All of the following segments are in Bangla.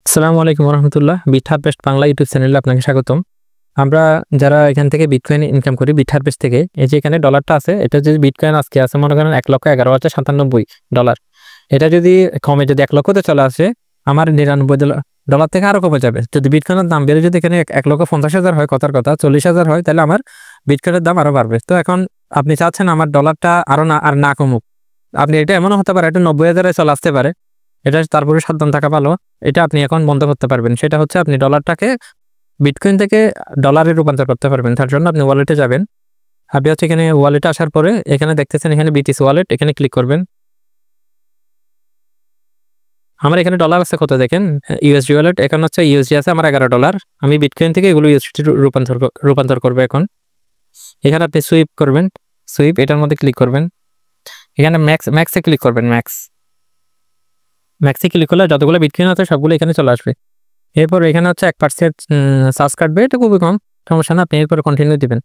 আসসালামু আলাইকুম রহমতুল্লাহ। বিট হারভেস্ট বাংলা ইউটিউব চ্যানেলে আপনাকে স্বাগতম। আমরা যারা এখান থেকে বিটকয়েন ইনকাম করি বিট হারভেস্ট থেকে, এই যে এখানে ডলারটা আছে, এটা যদি বিটকয়েন আজকে আছে মনে করেন $1,11,97 এটা যদি কমে যদি 1 লক্ষতে চলে আসে, আমার $99 থেকে আরো কমে যাবে। যদি বিটকয়েনের দাম বেড়ে যদি এখানে 1,50,000 হয়, কথার কথা 40,000 হয়, তাহলে আমার বিটকয়েনের দাম আরো বাড়বে। তো এখন আপনি চাচ্ছেন আমার ডলারটা আরো না কমুক। আপনি এটা এমনও হতে পারে এটা 90,000-এ চলে আসতে পারে, এটা তারপরে সাবধান থাকা ভালো। এটা আপনি এখন বন্ধ করতে পারবেন, সেটা হচ্ছে আপনি ডলারটাকে বিটকয়েন থেকে ডলারে রূপান্তর করতে পারবেন। তার জন্য আপনি ওয়ালেটে যাবেন। আপনি হচ্ছে এখানে ওয়ালেটে আসার পরে এখানে দেখতেছেন এখানে বিটিসি ওয়ালেট, এখানে ক্লিক করবেন। আমার এখানে ডলার আছে কত দেখেন, ইউএসডি ওয়ালেট, এখানে হচ্ছে ইউএসডি আছে আমার $11। আমি বিটকয়েন থেকে এগুলো ইউএসডি রূপান্তর করবো। এখন এখানে আপনি সুইপ করবেন, সুইপ এটার মধ্যে ক্লিক করবেন। এখানে ম্যাক্সে ক্লিক করবেন, ম্যাক্সে ক্লিক করলে যতগুলো বিটকয়েন আছে সবগুলো এখানে চলে আসবে। এরপর এখানে হচ্ছে 1% চার্জ কাটবে, এটা খুবই কম, সমস্যা না। আপনি এরপর কন্টিনিউ দিবেন।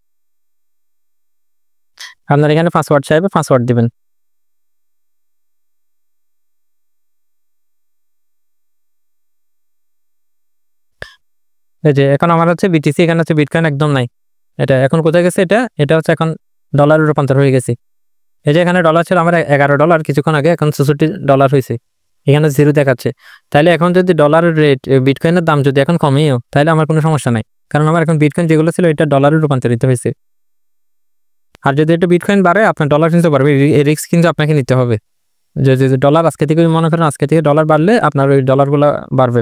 আপনার এখানে পাসওয়ার্ড চাইবে, পাসওয়ার্ড দিবেন। এই যে এখন আমার হচ্ছে বিটিসি, এখানে হচ্ছে বিটকয়েন একদম নাই। এটা এখন কোথায় গেছে, এটা হচ্ছে এখন ডলারে রূপান্তর হয়ে গেছে। এই যে এখানে ডলার ছিল আমার $11 কিছুক্ষণ আগে, এখন $64 হয়েছে, এখানে 0 দেখাচ্ছে। তাহলে এখন যদি ডলারের রেট বিটকয়েনের দাম যদি এখন কমেও, তাহলে আমার কোনো সমস্যা নাই, কারণ আমার এখন বিটকয়েন যেগুলো ছিল এটা ডলারে রূপান্তরিত হয়েছে। আর যদি এটা বিটকয়েন বাড়ে আপনার ডলার কিনতে পারবে, এই রিস্ক কিন্তু আপনাকে নিতে হবে। যে ডলার আজকে থেকে মনে করেন আজকে থেকে ডলার বাড়লে আপনার ওই ডলারগুলো বাড়বে।